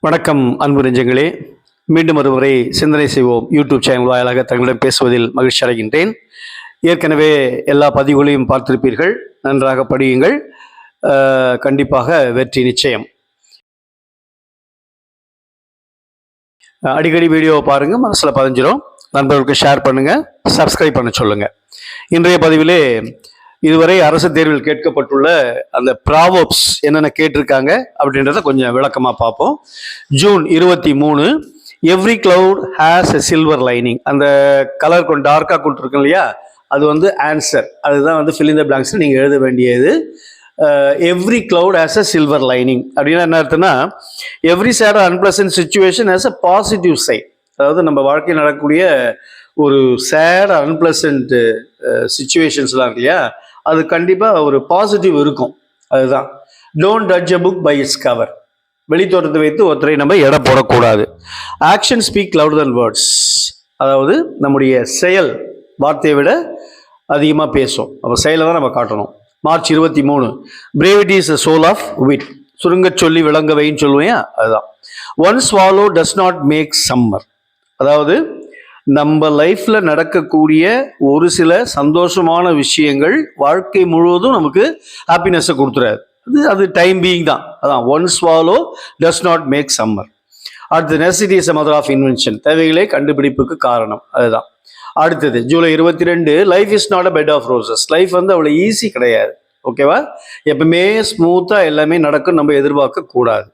வணக்கம் அன்பு நெஞ்சங்களே, மீண்டும் ஒருமுறை சிந்தனை செய்வோம் யூடியூப் சேனல் வாயிலாக தங்களிடம் பேசுவதில் மகிழ்ச்சி அடைகின்றேன். ஏற்கனவே எல்லா பதிவுகளையும் பார்த்திருப்பீர்கள். நன்றாக படியுங்கள். கண்டிப்பாக வெற்றி நிச்சயம். அடிக்கடி வீடியோவை பாருங்க, மனசுல பதிஞ்சிடும். நண்பர்களுக்கு ஷேர் பண்ணுங்க, சப்ஸ்கிரைப் பண்ண சொல்லுங்க. இன்றைய பதிவிலே இதுவரை அரசு தேர்வில் கேட்கப்பட்டுள்ள அந்த ப்ராவர்ப்ஸ் என்னென்ன கேட்டிருக்காங்க அப்படின்றத கொஞ்சம் விளக்கமாக பார்ப்போம். June 23, every cloud has a silver lining. அந்த கலர் கொஞ்சம் டார்க்காக கொடுத்துருக்கோம் இல்லையா, அது வந்து ஆன்சர். அதுதான் வந்து ஃபில் இன் த பிளாங்க்ஸ் நீங்கள் எழுத வேண்டியது. Every cloud has a silver lining அப்படின்னா என்ன அர்த்தம்னா, every sad unpleasant situation has a positive side. அதாவது நம்ம வாழ்க்கையில் நடக்கக்கூடிய ஒரு சேட் அன்பிளசன்ட் சிச்சுவேஷன்ஸ்லாம் இருக்கு இல்லையா, அது கண்டிப்பாக ஒரு பாசிட்டிவ் இருக்கும். அதுதான் don't judge a book by its cover. வெளித்தோட்டத்தை வைத்து ஒருத்தரை நம்ம எடை போடக்கூடாது. Action speak louder than words. அதாவது நம்முடைய செயல் வார்த்தையை விட அதிகமாக பேசும். அப்போ செயலை தான் நம்ம காட்டணும். March 23, brevity is the soul of wit. சுருங்க சொல்லி விளங்க வைன்னு சொல்லுவேன். அதுதான் one swallow does not make summer. அதாவது நம்ம லைஃப்ல நடக்கக்கூடிய ஒரு சில சந்தோஷமான விஷயங்கள் வாழ்க்கை முழுவதும் நமக்கு ஹாப்பினஸை கொடுத்துறாரு. அது டைம் பீயிங் தான். அதான் one swallow does not make summer. அடுத்து necessity is a mother of invention. தேவைகளே கண்டுபிடிப்புக்கு காரணம். அதுதான். அடுத்தது July 22, life is not a bed of roses. Life வந்து அவ்வளோ ஈஸி கிடையாது. ஓகேவா? எப்பவுமே ஸ்மூத்தாக எல்லாமே நடக்கும் நம்ம எதிர்பார்க்க கூடாது.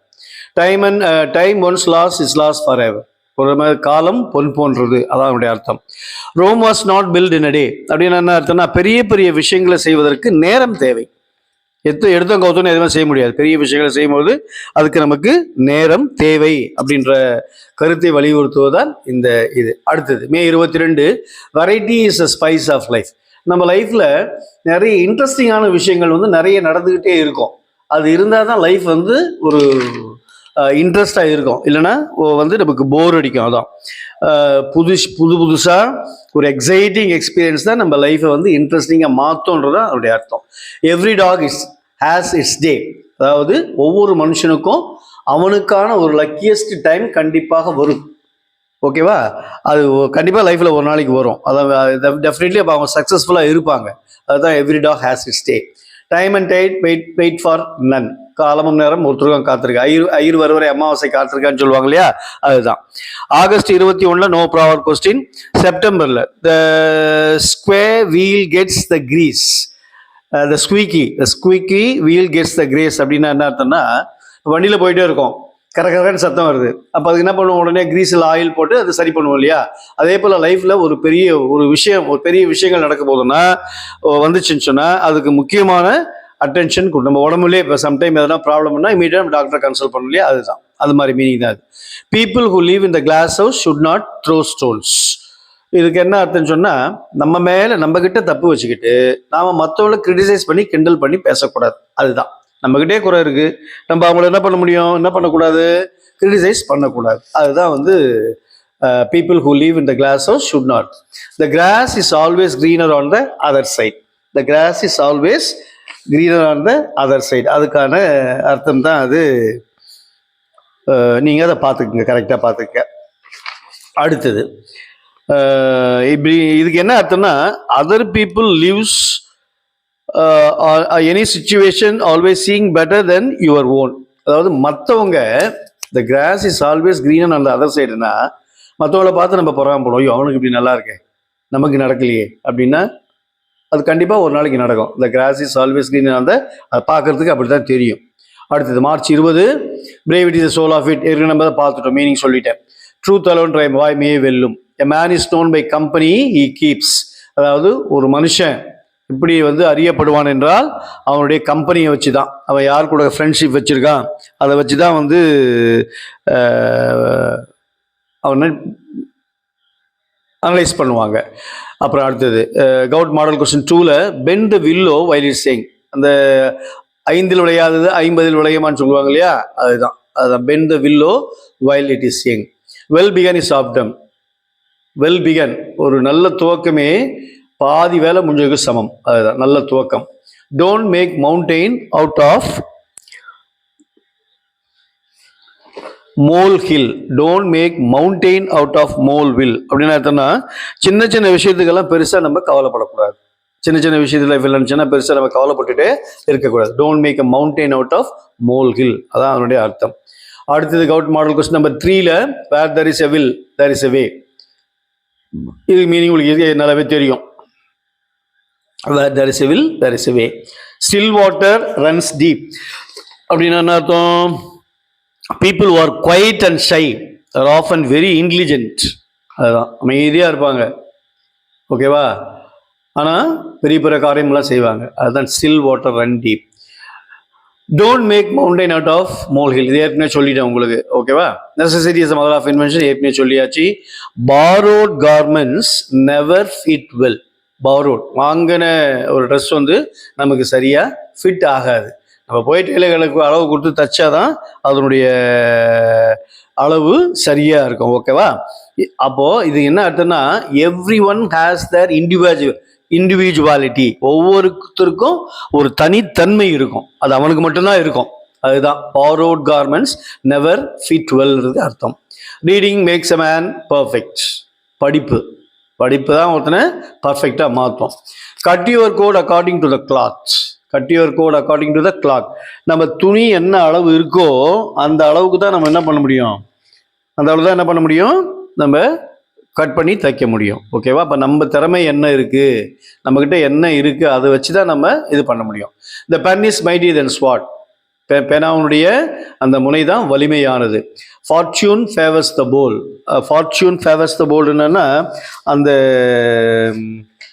Time once lost is lost forever. ஒரு காலம் பொன் போன்றது, அதான் அவருடைய அர்த்தம். Rome was not built in a day அப்படின்னு என்ன அர்த்தம்னா, பெரிய பெரிய விஷயங்களை செய்வதற்கு நேரம் தேவை. எடுத்தோம் கவுத்தோன்னு எதுவுமே செய்ய முடியாது. பெரிய விஷயங்களை செய்யும்போது அதுக்கு நமக்கு நேரம் தேவை அப்படின்ற கருத்தை வலியுறுத்துவதுதான் இந்த இது. அடுத்தது May 22, variety is a spice of life. நம்ம லைஃப்ல நிறைய இன்ட்ரெஸ்டிங்கான விஷயங்கள் வந்து நிறைய நடந்துகிட்டே இருக்கும். அது இருந்தால் தான் லைஃப் வந்து ஒரு இன்ட்ரெஸ்டாக இருக்கும். இல்லைன்னா வந்து நமக்கு போர் அடிக்கும். அதான் புதுசாக ஒரு எக்ஸைட்டிங் எக்ஸ்பீரியன்ஸ் தான் நம்ம லைஃப்பை வந்து இன்ட்ரெஸ்டிங்காக மாற்றோன்றதான் அவருடைய அர்த்தம். எவ்ரி டாக் ஹேஸ் இட்ஸ் டே. அதாவது ஒவ்வொரு மனுஷனுக்கும் அவனுக்கான ஒரு லக்கியஸ்ட் டைம் கண்டிப்பாக வரும். ஓகேவா? அது கண்டிப்பாக லைஃப்பில் ஒரு நாளைக்கு வரும். அதான் டெஃபினெட்லி அப்போ அவங்க சக்ஸஸ்ஃபுல்லாக இருப்பாங்க. அதுதான் every dog has its day. Time and tide wait for none. காலமும் நேரம் ஒருத்தருக்கும் காத்திருக்கா. ஐயர் வருவரை அமாவாசை காத்திருக்கான்னு சொல்லுவாங்க இல்லையா, அதுதான். August 21, no proverb question. செப்டம்பர்ல the square wheel gets the grease. The squeaky wheel gets the grease அப்படின்னா என்ன அர்த்தம்னா, வண்டியில் போயிட்டே இருக்கும், கரகரன்னு சத்தம் வருது. அப்போ அதுக்கு என்ன பண்ணுவோம், உடனே கிரீஸில் ஆயில் போட்டு அது சரி பண்ணுவோம் இல்லையா. அதே போல் லைஃப்பில் ஒரு பெரிய விஷயங்கள் நடக்க போதுன்னா வந்துச்சுன்னு சொன்னால் அதுக்கு முக்கியமான அட்டென்ஷன் கொடுக்கும். நம்ம உடம்புலேயே இப்போ சம்டைம் எதனா ப்ராப்ளம்னா இமீடியட்டாக டாக்டரை கன்சல்ட் பண்ணணும் இல்லையா, அதுதான். அது மாதிரி மீனிங் தான் அது. People who live in the glass house should not throw stones. இதுக்கு என்ன அர்த்தம்னு சொன்னால், நம்ம மேலே நம்மக்கிட்ட தப்பு வச்சுக்கிட்டு நாம் மற்றவங்களை கிரிட்டிசைஸ் பண்ணி கிண்டல் பண்ணி பேசக்கூடாது. அதுதான். நம்மகிட்டே குறை இருக்குது, நம்ம அவங்கள என்ன பண்ண முடியும், என்ன பண்ணக்கூடாது, கிரிட்டிசைஸ் பண்ணக்கூடாது. அதுதான் வந்து people who live in the glass house should not. The grass is always greener on the other side. The grass is always greener on the other side. அதுக்கான அர்த்தம் தான் அது. நீங்கள் அதை பார்த்துக்குங்க, கரெக்டாக பார்த்துக்க. அடுத்தது இப்படி இதுக்கு என்ன அர்த்தம்னா, other people lives any situation always seeing better than your own. அதாவது மற்றவங்க, the grass is always greener on the other சைடுனா, மற்றவங்கள பார்த்து நம்ம பொறாமப்படும், ஐயோ அவனுக்கு இப்படி நல்லா இருக்கே, நமக்கு நடக்கலையே அப்படின்னா அது கண்டிப்பாக ஒரு நாளைக்கு நடக்கும். The grass is always green அந்த அதை பார்க்கறதுக்கு அப்படி தான் தெரியும். அடுத்தது March 20, brevity is the soul of it. ஏற்கனவே நம்ம தான் பார்த்துட்டோம், மீனிங் சொல்லிட்டேன். ட்ரூத் அலோன் ட்ரைம் வாய்மையே வெல்லும். A man is known by company he keeps. அதாவது ஒரு மனுஷன் இப்படி வந்து அறியப்படுவான் என்றால் அவனுடைய கம்பெனியை வச்சு தான். அவன் யார் கூட ஃப்ரெண்ட்ஷிப் வச்சுருக்கான் அதை வச்சு தான் வந்து அவனை அனலைஸ் பண்ணுவாங்க. அப்புறம் அடுத்தது கவுட் மாடல் கொஸ்டின் 2ல bend the willow while is saying. அந்த 5 விளையாதது 50 விளையுமான்னு சொல்லுவாங்க இல்லையா, அதுதான் bend the willow while it is saying. Well begun is half done. Well begun ஒரு நல்ல துவக்கமே பாதி வேலை முடிஞ்சதுக்கு சமம். அதுதான் நல்ல துவக்கம். Don't make mountain out of mole hill, don't make mountain out of mole will. அப்படின்னு அர்த்தம்னா சின்ன சின்ன விஷயத்துக்கெல்லாம் பெருசாக நம்ம கவலைப்படக்கூடாது. சின்ன சின்ன விஷயத்துல வில்லன்ஸ்னா பெருசாக நம்ம கவலைப்பட்டுட்டே இருக்கக்கூடாது. Don't make a mountain out of mole hill, அதான் அதனுடைய அர்த்தம். அடுத்தது கவுட் மாடல் கொஸ்டின் நம்பர் 3ல where there is a will there is a way. இது மீனிங் உங்களுக்கு நல்லாவே தெரியும். Where there is a will there is a way. Still water runs deep அப்படின்னா என்ன அர்த்தம்? People who are quiet and shy are often very intelligent. அதுதான், அமைதியாக இருப்பாங்க, ஓகேவா, ஆனால் பெரிய பெரிய காரியமெல்லாம் செய்வாங்க. அதுதான் still water run deep. Don't make mountain out of mole hill, இது ஏற்கனவே சொல்லிட்டேன் உங்களுக்கு, ஓகேவா. Necessity is mother of invention, ஏற்கனவே சொல்லியாச்சு. Borrowed garments never fit well. Borrowed, வாங்கின ஒரு ட்ரெஸ் வந்து நமக்கு சரியாக ஃபிட் ஆகாது. நம்ம போய் டெய்லர்களுக்கு அளவு கொடுத்து தச்சாதான் அதனுடைய அளவு சரியாக இருக்கும், ஓகேவா. அப்போது இது என்ன அர்த்தம்னா, every one has their individuality, ஒவ்வொருத்தருக்கும் ஒரு தனித்தன்மை இருக்கும், அது அவனுக்கு மட்டும்தான் இருக்கும். அதுதான் borrowed garments never fit well அர்த்தம். Reading makes a man perfect. படிப்பு தான் ஒருத்தனை பர்ஃபெக்டாக மாற்றும். Cut your coat according to the cloth. Cut your coat according to the cloth. நம்ம துணி என்ன அளவு இருக்கோ அந்த அளவுக்கு தான் நம்ம என்ன பண்ண முடியும், அந்த அளவு தான் என்ன பண்ண முடியும், நம்ம கட் பண்ணி தைக்க முடியும், ஓகேவா. அப்போ நம்ம திறமை என்ன இருக்குது, நம்மக்கிட்ட என்ன இருக்குது, அதை வச்சு தான் நம்ம இது பண்ண முடியும். The pen is mighty than sword. பெனாவுடைய அந்த முனை தான் வலிமையானது. Fortune favours the bold. Fortune favours the bold என்னன்னா, அந்த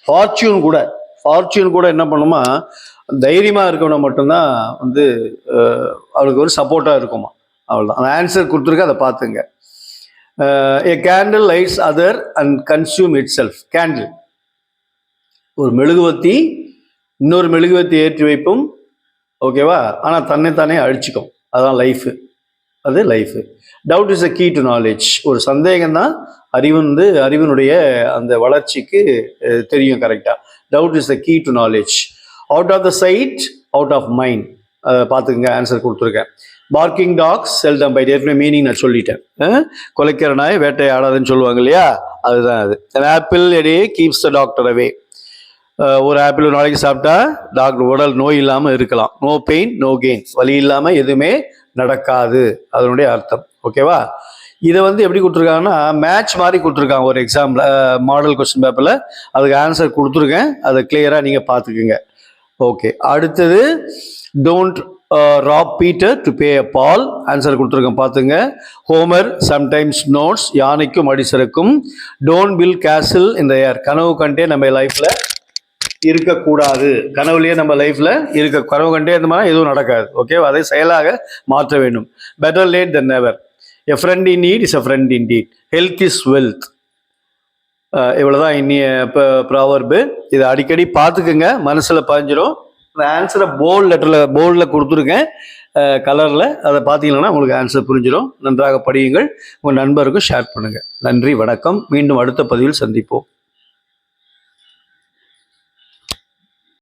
ஃபார்ச்சூன் கூட என்ன பண்ணுமா, தைரியமாக இருக்கவனை மட்டும்தான் வந்து அவளுக்கு ஒரு சப்போர்ட்டாக இருக்குமா, அவ்வளோதான். அந்த ஆன்சர் கொடுத்துருக்க, அதை பார்த்துங்க. A candle lights other and consume itself. Candle, ஒரு மெழுகுவத்தி இன்னொரு மெழுகுவத்தி ஏற்றி வைப்பும், ஓகேவா, ஆனால் தன்னைத்தானே அழிச்சிக்கும், அதுதான் லைஃபு, அது life. Doubt is a key to knowledge. ஒரு சந்தேகம் தான் அறிவினுடைய அந்த வளர்ச்சிக்கு தெரியும் கரெக்டாக. Doubt is the key to knowledge. Out of the sight out of mind, பார்த்துக்குங்க, ஆன்சர் கொடுத்துருக்கேன். பார்க்கிங் டாக்ஸ் செல்டம் பைட், ஏற்கனவே மீனிங் நான் சொல்லிட்டேன். கொலைக்கிற நாய் வேட்டையாடாதுன்னு சொல்லுவாங்க இல்லையா, அதுதான் அது. Apple a day keeps the doctor away. ஒரு ஆப்பிள் ஒரு நாளைக்கு சாப்பிட்டா டாக்டர் உடல் நோய் இல்லாமல் இருக்கலாம். நோ பெயின் நோ கெயின், வலி இல்லாமல் எதுவுமே நடக்காது, அதனுடைய அர்த்தம், ஓகேவா. இதை வந்து எப்படி கொடுத்துருக்காங்கன்னா, மேட்ச் மாதிரி கொடுத்துருக்காங்க ஒரு எக்ஸாம்பிள் மாடல் கொஸ்டின் பேப்பரில். அதுக்கு ஆன்சர் கொடுத்துருக்கேன், அதை கிளியராக நீங்கள் பார்த்துக்குங்க. ஓகே, அடுத்தது don't rob Peter to pay a Paul. Answer கொடுத்துருக்கேன், பார்த்துங்க. ஹோமர் சம்டைம்ஸ் நோட்ஸ், யானைக்கும் அடிசருக்கும். டோன்ட் பில் கேசில் இன் த ஏர். கனவு கண்டே நம்ம லைஃப்பில் இருக்கக்கூடாது. கனவுலேயே நம்ம லைஃப்பில் கனவு கண்டே இந்த மாதிரி எதுவும் நடக்காது, ஓகே, அதை செயலாக மாற்ற வேண்டும். Better late then never. A friend in need is a friend in deed. Health is wealth. இவ்வளோதான் இன்னிய ப்ராவர்பு. இதை அடிக்கடி பார்த்துக்குங்க, மனசில் பதிஞ்சிடும். அந்த ஆன்சரை போல்டில் கொடுத்துருக்கேன் கலரில், அதை பார்த்தீங்கன்னா உங்களுக்கு ஆன்சர் புரிஞ்சிடும். நன்றாக படியுங்கள், உங்கள் நண்பருக்கும் ஷேர் பண்ணுங்கள். நன்றி, வணக்கம். மீண்டும் அடுத்த பதிவில் சந்திப்போம்.